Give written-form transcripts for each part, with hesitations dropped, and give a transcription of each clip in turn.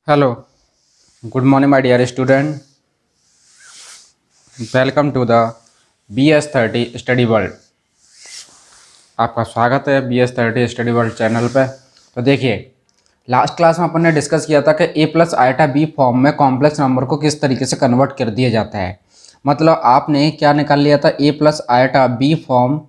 Hello, good morning my dear student. Welcome to the BS30 study world. आपका स्वागत है BS30 study world channel पे। तो देखिए, लास्ट क्लास में अपन ने डिस्कस किया था कि ए प्लस आइटा बी फॉर्म में कॉम्प्लेक्स नंबर को किस तरीके से कन्वर्ट कर दिया जाता है। मतलब आपने क्या निकाल लिया था, a plus iota B form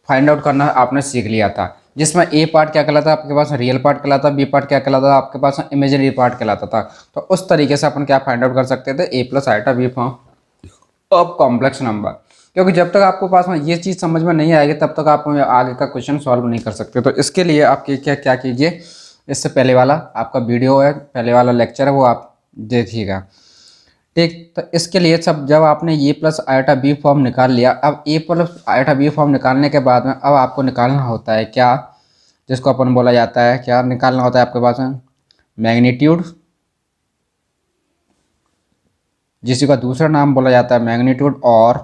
find out करना आपने सीख लिया था, जिसमें ए पार्ट क्या कहलाता था आपके पास, रियल पार्ट कहलाता, बी पार्ट क्या कहलाता था आपके पास, इमेजिनरी पार्ट कहलाता था। तो उस तरीके से अपन क्या फाइंड आउट कर सकते थे, a plus iota B form of complex number. क्योंकि जब तक आपको पास में ये चीज़ समझ में नहीं आएगी तब तक आप आगे का क्वेश्चन सॉल्व नहीं कर सकते। तो इसके लिए आप क्या कीजिए, इससे पहले वाला आपका वीडियो है, पहले वाला लेक्चर है, वो आप देखिएगा। ठीक, तो इसके लिए सब जब आपने a plus iota B form निकाल लिया, अब ए प्लस आइटा बी फॉर्म निकालने के बाद में अब आपको निकालना होता है क्या, जिसको अपन बोला जाता है, क्या निकालना होता है आपके पास में, मैग्नीट्यूड, जिसी का दूसरा नाम बोला जाता है मैग्नीट्यूड और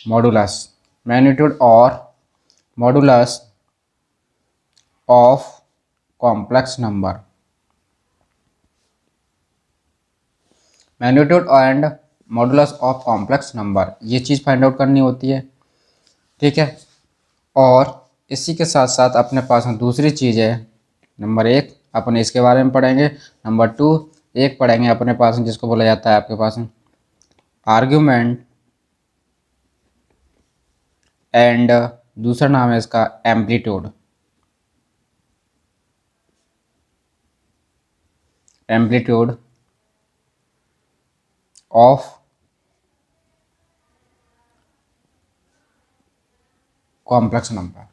मॉडुलस। मैग्नीट्यूड और modulus of complex number. Magnitude and modulus of complex number, ये चीज़ फाइंड आउट करनी होती है। ठीक है, और इसी के साथ साथ अपने पास में दूसरी चीज़ है, नंबर एक अपन इसके बारे में पढ़ेंगे, नंबर टू एक पढ़ेंगे अपने पास में जिसको बोला जाता है आपके पास में आर्ग्यूमेंट, एंड दूसरा नाम है इसका amplitude. Amplitude of complex number.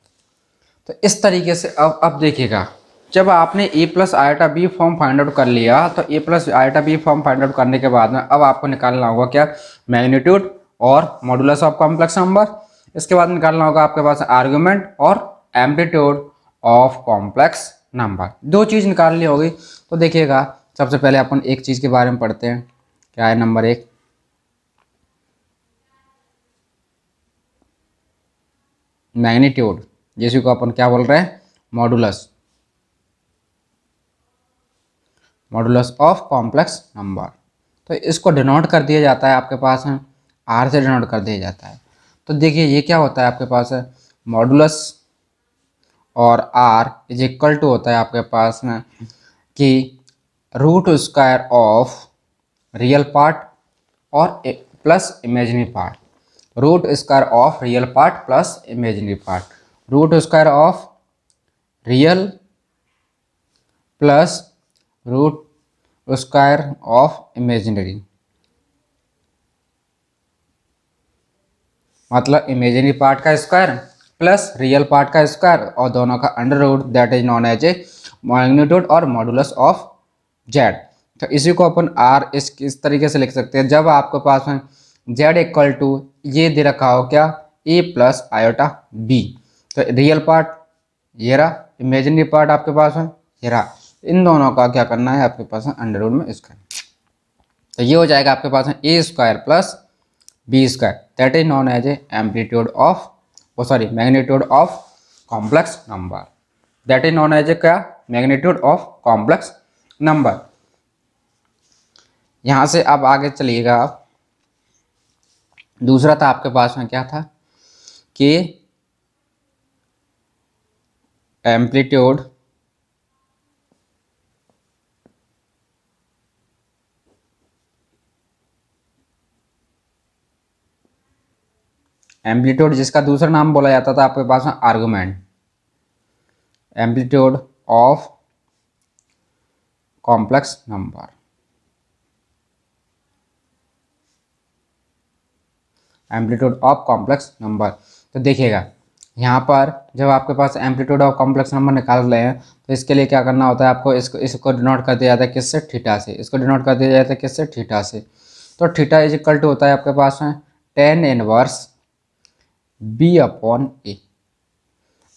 तो इस तरीके से अब देखिएगा, जब आपने a plus iota B form find out कर लिया, तो a plus iota B form find out करने के बाद में अब आपको निकालना होगा क्या, मैग्नीट्यूड और मॉडुलस ऑफ कॉम्प्लेक्स नंबर। इसके बाद निकालना होगा आपके पास आर्गुमेंट और एम्पलीट्यूड ऑफ कॉम्प्लेक्स नंबर। दो चीज़ निकालनी होगी। तो देखिएगा, सबसे पहले अपन एक चीज़ के बारे में पढ़ते हैं, क्या है नंबर एक, मैग्नीट्यूड, जिसको अपन क्या बोल रहे हैं, modulus, modulus of complex number. तो इसको डिनोट कर दिया जाता है आपके पास है, आर से डिनोट कर दिया जाता है। तो देखिए ये क्या होता है आपके पास है, मॉडुलस और आर इज इक्वल टू होता है आपके पास में कि root square of real part और plus imaginary part. Root square of real part plus imaginary part. Root square of real plus root square of imaginary, मतलब इमेजिनरी पार्ट का square plus real part का square और दोनों का under root, that is known as a magnitude और modulus of z. तो इसी को अपन आर इस तरीके से लिख सकते हैं, जब आपके पास में जेड इक्वल टू ये दे रखा हो क्या, ए प्लस आयोटा बी। तो रियल पार्ट ये रहा, इमेजिनरी पार्ट आपके पास है ये रहा, इन दोनों का क्या करना है आपके पास है अंडर रूट में स्क्वायर। तो ये हो जाएगा आपके पास है a square plus B square, that is known as a amplitude of magnitude of complex number. That is known as a क्या, मैग्नीट्यूड ऑफ कॉम्प्लेक्स नंबर। यहाँ से अब आगे चलिएगा आप, दूसरा था आपके पास में क्या था कि एम्पलीट्यूड जिसका दूसरा नाम बोला जाता था आपके पास में argument, amplitude of complex number. Amplitude of complex number. तो देखिएगा यहाँ पर जब आपके पास एम्पलीट्यूड ऑफ कॉम्प्लेक्स नंबर निकाल रहे हैं, तो इसके लिए क्या करना होता है आपको, इसको डिनोट कर दिया जाता है किससे, थीटा से। इसको डिनोट कर दिया जाता है किससे, थीटा से। तो थीटा इज इक्वल टू होता है आपके पास में tan inverse B upon a,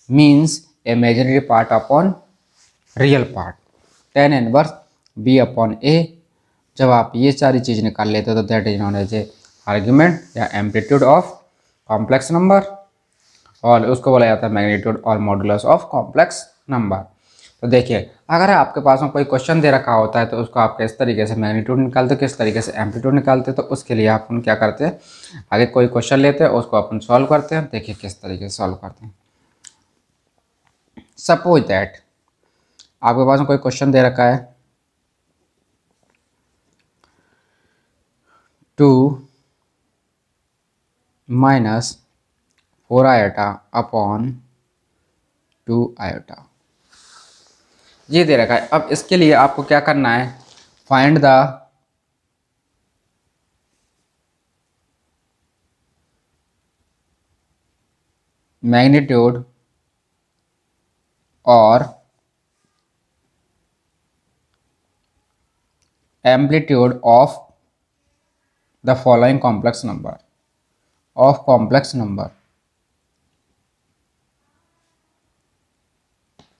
means imaginary part upon real part, tan inverse B upon a. जब आप ये सारी चीज़ निकाल लेते हो तो that is known as a argument या एम्पलीट्यूड ऑफ कॉम्प्लेक्स नंबर, और उसको बोला जाता है मैग्नीट्यूड और मॉडुलस ऑफ कॉम्प्लेक्स नंबर। तो देखिए, अगर आपके पास में कोई क्वेश्चन दे रखा होता है तो उसको आप किस तरीके से मैग्नीट्यूड निकालते हो, किस तरीके से एम्पलीट्यूड निकालते हो, तो उसके लिए अपन क्या करते हैं, आगे कोई क्वेश्चन लेते हैं उसको अपन सॉल्व करते हैं। देखिए किस तरीके से सॉल्व करते हैं। सपोज दैट आपके पास में कोई क्वेश्चन दे रखा है 2 - 4 आयोटा अपॉन 2 आयोटा, ये दे रखा है। अब इसके लिए आपको क्या करना है, फाइंड द मैग्नीट्यूड और amplitude of the following complex number of complex number.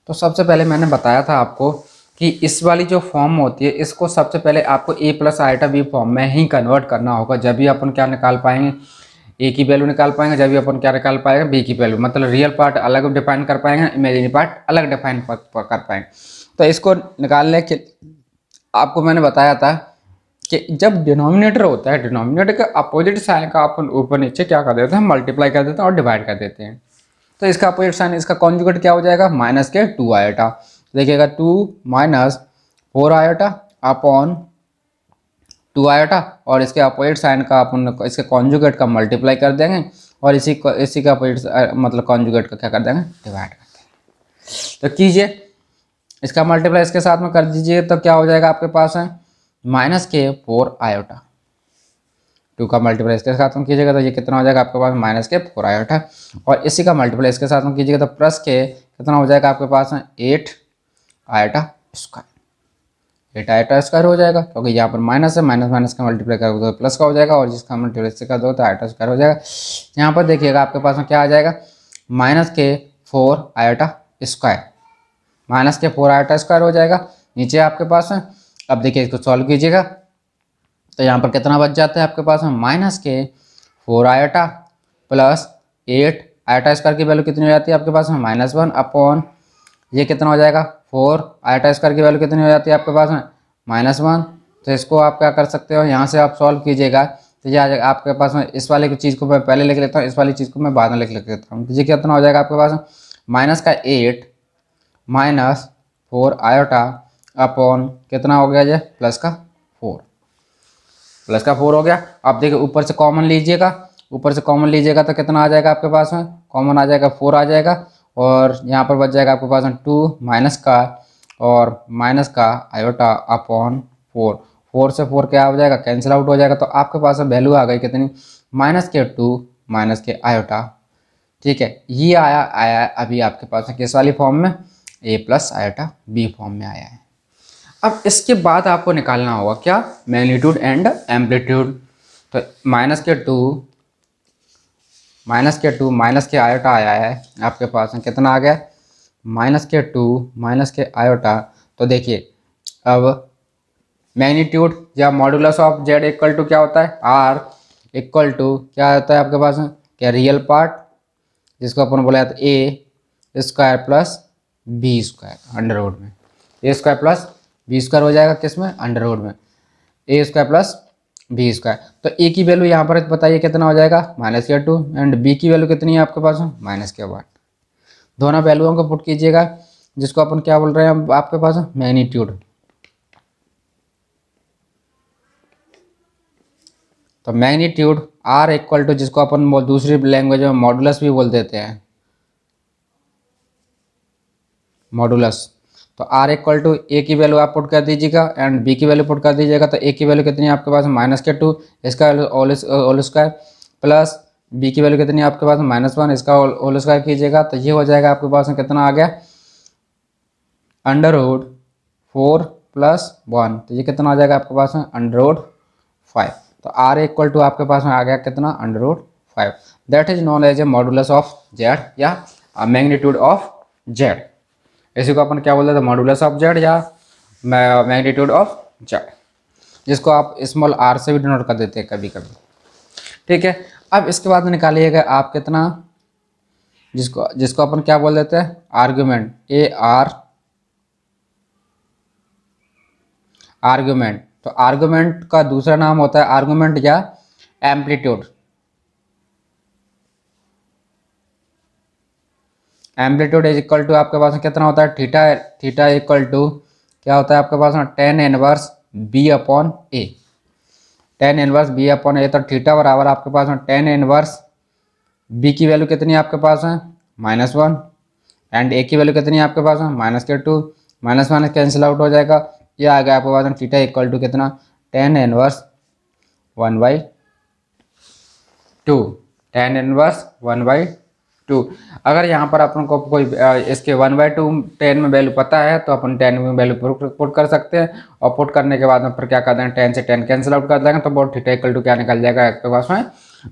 तो सबसे पहले मैंने बताया था आपको कि इस वाली जो फॉर्म होती है इसको सबसे पहले आपको a plus iota B form में ही कन्वर्ट करना होगा, जब भी अपन क्या निकाल पाएंगे, a की वैल्यू निकाल पाएंगे, जब भी अपन क्या निकाल पाएंगे, b की वैल्यू। मतलब रियल पार्ट अलग डिफाइन कर पाएंगे, इमेजिनरी पार्ट अलग डिफाइन कर पाएंगे। तो इसको निकालने के आपको मैंने बताया था कि जब डिनोमिनेटर होता है, डिनोमिनेटर के अपोजिट साइन का अपन ऊपर नीचे क्या कर देते हैं, मल्टीप्लाई कर देते हैं और डिवाइड कर देते हैं। तो इसका अपोजिट साइन, इसका कॉन्जुगेट क्या हो जाएगा, माइनस के 2 आयोटा। देखिएगा 2 - 4 आयोटा अपॉन 2 आयोटा, और इसके अपोजिट साइन का अपन इसके कॉन्जुगेट का मल्टीप्लाई कर देंगे और इसी का अपोजिट मतलब कॉन्जुगेट का क्या कर देंगे, डिवाइड कर देंगे। तो कीजिए, इसका मल्टीप्लाई इसके साथ में कर दीजिए, तो क्या हो जाएगा आपके पास है माइनस के 4 आयोटा। 2 का मल्टीप्लाई इसके साथ में कीजिएगा तो ये कितना हो जाएगा आपके पास, माइनस के 4 आयोटा, और इसी का मल्टीप्लाई इसके साथ में कीजिएगा तो प्लस के कितना हो जाएगा आपके पास में 8 आयोटा स्क्वायर। 8 आयोटा स्क्वायर हो जाएगा, क्योंकि यहाँ पर माइनस है, माइनस माइनस का मल्टीप्लाई करोगे तो प्लस का हो जाएगा, और जिसका मल्टीप्लाई इससे कर दो तो आयोटा स्क्वायर हो जाएगा। यहाँ पर देखिएगा आपके पास में क्या आ जाएगा, माइनस के 4 आयोटा स्क्वायर, माइनस के 4 आयोटा स्क्वायर हो जाएगा नीचे आपके पास है। अब देखिए इसको सॉल्व कीजिएगा तो यहाँ पर कितना बच जाता है आपके पास में, माइनस के 4 आयोटा प्लस 8 आयोटा स्क्वायर की वैल्यू कितनी हो जाती है आपके पास में, -1 अपॉन ये कितना हो जाएगा, 4 आयोटा स्क्वायर की वैल्यू कितनी हो जाती है आपके पास में, -1। तो इसको आप क्या कर सकते हो, यहाँ से आप सॉल्व कीजिएगा तो ये आ जाएगा आपके पास में। इस वाले की चीज़ को मैं पहले लिख लेता हूँ, इस वाली चीज़ को मैं बाद में लिख लेता हूँ। तो ये कितना हो जाएगा आपके पास में, माइनस का 8 - 4 आयोटा अपॉन कितना हो गया ये, प्लस का 4, प्लस का 4 हो गया। आप देखिए ऊपर से कॉमन लीजिएगा, ऊपर से कॉमन लीजिएगा तो कितना आ जाएगा आपके पास में, कॉमन आ जाएगा 4 आ जाएगा, और यहाँ पर बच जाएगा आपके पास में 2 माइनस का और माइनस का आयोटा अपॉन 4। 4 से 4 क्या हो जाएगा, कैंसिल आउट हो जाएगा। तो आपके पास वैल्यू आ गई कितनी, माइनस के 2 माइनस के आयोटा। ठीक है, ये आया अभी आपके पास में किस वाली फॉर्म में, a plus iota b form में आया है। अब इसके बाद आपको निकालना होगा क्या, मैग्नीट्यूड एंड एम्पलीट्यूड। तो माइनस के 2 माइनस के आयोटा आया है आपके पास में, कितना आ गया, माइनस के 2 माइनस के आयोटा। तो देखिए अब मैग्नीट्यूड या modulus of Z equal to क्या होता है, r इक्वल टू क्या होता है आपके पास में, क्या रियल पार्ट जिसको अपन बोला जाता है a square plus B square under root में, a square plus B square हो जाएगा किस में, अंडर रूट में a square plus B square. तो a की वैल्यू यहाँ पर बताइए कितना हो जाएगा, माइनस के 2, एंड b की वैल्यू कितनी है आपके पास में, माइनस के 1। दोनों वैल्यूओं को पुट कीजिएगा, जिसको अपन क्या बोल रहे हैं आपके पास मैग्नीट्यूड। तो मैग्नीट्यूड r इक्वल टू जिसको अपन दूसरी लैंग्वेज में मॉडुलस भी बोल देते हैं, मॉडुलस। तो r इक्वल टू ए की वैल्यू आप पुट कर दीजिएगा एंड b की वैल्यू पुट कर दीजिएगा। तो a की वैल्यू कितनी है आपके पास, माइनस के 2 इसका होल स्क्वायर प्लस b की वैल्यू कितनी है आपके पास, -1 इसका होल स्क्वायर कीजिएगा। तो ये हो जाएगा आपके पास में कितना आ गया, अंडर रूट 4 + 1। तो ये कितना आ जाएगा आपके पास में, अंडर रूट 5। तो r इक्वल टू आपके पास में आ गया कितना, under root 5। That is known as a modulus of Z या मैग्नीट्यूड ऑफ जेड। इसी को अपन क्या बोलते थे, मॉडुलस ऑफ जेड या मैग्नीट्यूड ऑफ जेड, जिसको आप स्मॉल r से भी डिनोट कर देते हैं कभी कभी। ठीक है, अब इसके बाद निकालिएगा आप कितना, जिसको अपन क्या बोल देते हैं, आर्ग्यूमेंट a r आर्गुमेंट, तो आर्गुमेंट का दूसरा नाम होता है आर्गुमेंट या amplitude. Amplitude is equal to आपके पास कितना होता है थीटा, थीटा इक्वल टू क्या होता है आपके पास में टेन इनवर्स बी अपॉन ए, टेन इनवर्स बी अपॉन ए। तो थीटा बराबर आपके पास में टेन इनवर्स बी की वैल्यू कितनी है आपके पास है -1 एंड ए की वैल्यू कितनी है आपके पास में -2, माइनस माइनस कैंसिल आउट हो जाएगा, ये आ गया आपके पास में थीटा इक्वल टू कितना टेन इनवर्स 1/2, टेन इनवर्स 1/2। अगर यहाँ पर अपन को कोई इसके 1/2 10 में वैल्यू पता है तो अपन 10 में वैल्यू पुट कर सकते हैं, और पुट करने के बाद में फिर क्या कर देंगे 10 से 10 कैंसिल आउट कर देंगे, तो बहुत थीटा इक्वल टू क्या निकल जाएगा आपके पास में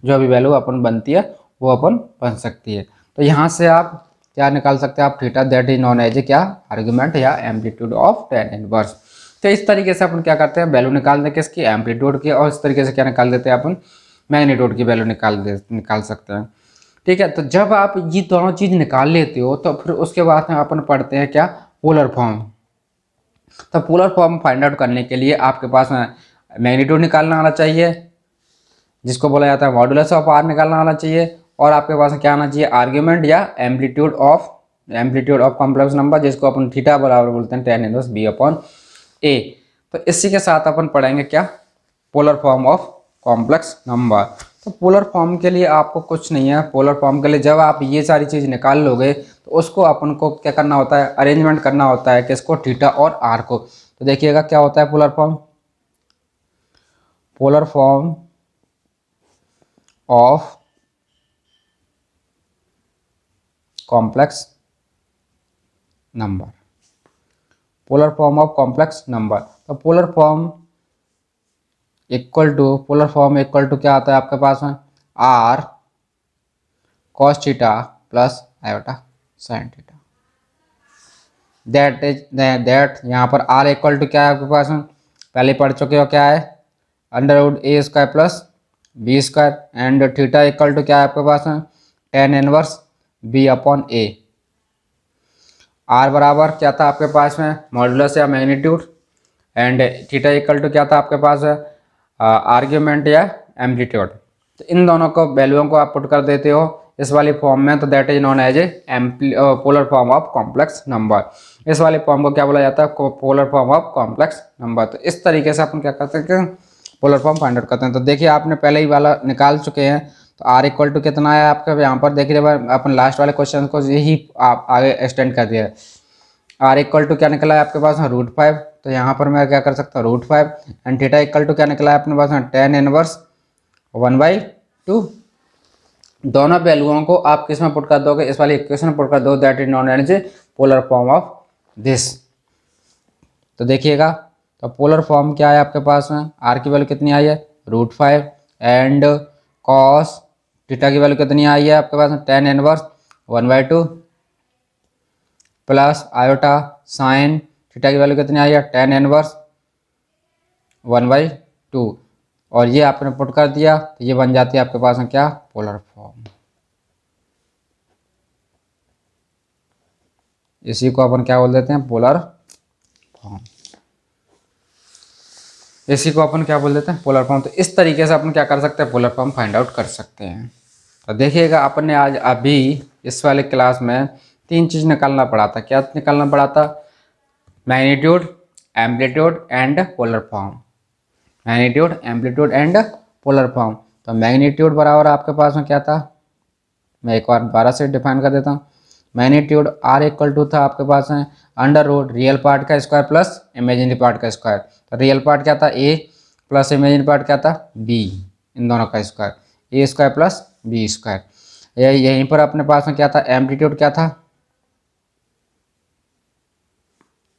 जो भी वैल्यू अपन बनती है वो अपन बन सकती है। तो यहाँ से आप क्या निकाल सकते हैं आप theta, that is known as क्या आर्गुमेंट या एम्पलीट्यूड ऑफ टेन इनवर्स। तो इस तरीके से अपन क्या करते हैं वैल्यू निकाल दें किसकी एम्पलीट्यूड की, और इस तरीके से क्या निकाल देते हैं अपन मैग्नीट्यूड की वैल्यू निकाल सकते हैं। ठीक है, तो जब आप ये दोनों चीज़ निकाल लेते हो तो फिर उसके बाद में अपन पढ़ते हैं क्या पोलर फॉर्म। तो पोलर फॉर्म फाइंड आउट करने के लिए आपके पास में मैग्नीट्यूड निकालना आना चाहिए, जिसको बोला जाता है मॉडुलस ऑफ आर निकालना आना चाहिए, और आपके पास क्या आना चाहिए आर्ग्यूमेंट या एम्पलीट्यूड ऑफ कॉम्प्लेक्स नंबर, जिसको अपन थीटा बराबर बोलते हैं टेन इनवर्स बी अपॉन ए। तो इसी के साथ अपन पढ़ेंगे क्या polar form of complex number. तो पोलर फॉर्म के लिए आपको कुछ नहीं है, पोलर फॉर्म के लिए जब आप ये सारी चीज़ निकाल लोगे तो उसको अपन को क्या करना होता है अरेंजमेंट करना होता है किसको थीटा और आर को। तो देखिएगा क्या होता है polar form, polar form of complex number, polar form of complex number. तो पोलर फॉर्म इक्वल टू क्या आता है आपके पास में R cos theta plus iota sine theta, that यहाँ पर आर इक्वल टू क्या है आपके पास में पहले पढ़ चुके हो क्या है √a² plus b² and theta equal to क्या है आपके पास में tan inverse B upon A. R बराबर क्या था आपके पास में मॉडुलस या magnitude, and theta equal to क्या था आपके पास है आर्ग्यूमेंट या एम्पलीट्यूड। तो इन दोनों को वैल्यूओं को आप पुट कर देते हो इस वाली फॉर्म में, तो that is known as polar form of complex number. इस वाले फॉर्म को क्या बोला जाता है polar form of complex number. तो इस तरीके से अपन क्या करते हैं पोलर फॉर्म फाइंड आउट करते हैं। तो देखिए आपने पहले ही वाला निकाल चुके हैं, तो आर इक्वल टू कितना है आपका यहाँ पर देखिए अपन लास्ट वाले क्वेश्चन को यही आप आगे एक्सटेंड कर दिया है। आर इक्वल टू क्या निकला है आपके पास √5, तो यहाँ पर मैं क्या कर सकता हूँ √5 एंड थीटा इक्वल टू क्या निकला है अपने पास टेन इनवर्स 1/2। दोनों वैल्यूओं को आप किस में पुट कर दोगे इस वाली इक्वेशन में पुट कर दो, that is known as polar form of this. तो देखिएगा तो पोलर फॉर्म क्या है आपके पास में आर की वैल्यू कितनी आई है √5 एंड कॉस थीटा की वैल्यू कितनी आई है आपके पास में tan inverse 1/2 plus iota sine theta की वैल्यू कितनी आई है टेन इनवर्स 1/2, और ये आपने पुट कर दिया तो ये बन जाती है आपके पास में क्या पोलर फॉर्म। इसी को अपन क्या बोल देते हैं पोलर फॉर्म, इसी को अपन क्या बोल देते हैं पोलर फॉर्म। तो इस तरीके से अपन क्या कर सकते हैं पोलर फॉर्म फाइंड आउट कर सकते हैं। तो देखिएगा अपन ने आज अभी इस वाले क्लास में तीन चीज़ निकालना पड़ा था। क्या निकालना पड़ा था magnitude, amplitude and polar form, magnitude amplitude and polar form. तो मैग्नीट्यूड बराबर आपके पास में क्या था, मैं एक बार दोबारा से डिफाइन कर देता हूँ। मैग्नीट्यूड आर इक्वल टू था आपके पास में √, रियल पार्ट का स्क्वायर प्लस इमेजिनरी पार्ट का स्क्वायर। तो रियल पार्ट क्या था ए प्लस इमेजिनरी पार्ट क्या था बी, इन दोनों का स्क्वायर a² प्लस b²। यहीं पर अपने पास में क्या था एम्पलीट्यूड क्या था,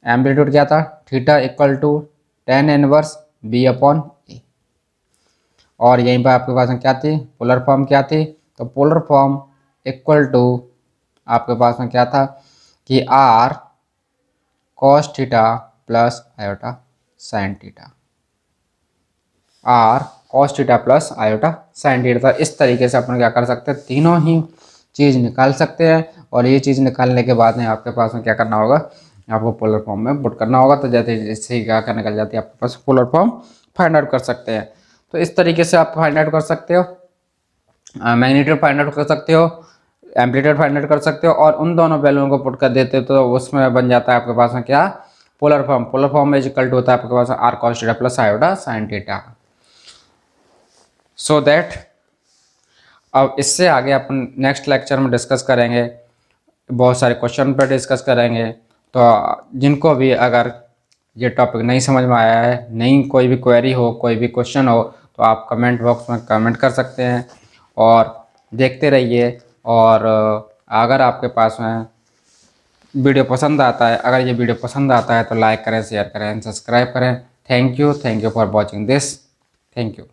एम्पलीट्यूड क्या था theta equal to tan inverse B upon a, और यहीं पर आपके पास में क्या थी पोलर फॉर्म क्या थी, तो पोलर फॉर्म इक्वल टू आपके पास में क्या था कि R cos theta plus iota sine theta, R cos theta plus iota sine theta. इस तरीके से अपन क्या कर सकते हैं तीनों ही चीज़ निकाल सकते हैं, और ये चीज़ निकालने के बाद में आपके पास में क्या करना होगा आपको पोलर फॉर्म में पुट करना होगा। तो जैसे ही क्या निकल जाती है आपके पास पोलर फॉर्म फाइंड आउट कर सकते हैं। तो इस तरीके से आप फाइंड आउट कर सकते हो, मैग्नीट्यूड फाइंड आउट कर सकते हो, एम्पलीट्यूड फाइंड आउट कर सकते हो, और उन दोनों वैल्यूओं को पुट कर देते हो तो उसमें बन जाता है आपके पास में क्या, पोलर फॉर्म। पोलर फॉर्म में इक्वल टू होता है आपके पास r cos theta plus iota sine theta. So that अब इससे आगे अपन नेक्स्ट लेक्चर में डिस्कस करेंगे, बहुत सारे क्वेश्चन पर डिस्कस करेंगे। तो जिनको भी अगर ये टॉपिक नहीं समझ में आया है, नहीं कोई भी क्वेरी हो, कोई भी क्वेश्चन हो, तो आप कमेंट बॉक्स में कमेंट कर सकते हैं और देखते रहिए। और अगर आपके पास में वीडियो पसंद आता है, अगर ये वीडियो पसंद आता है तो लाइक करें, शेयर करें, सब्सक्राइब करें। Thank you for watching this. Thank you.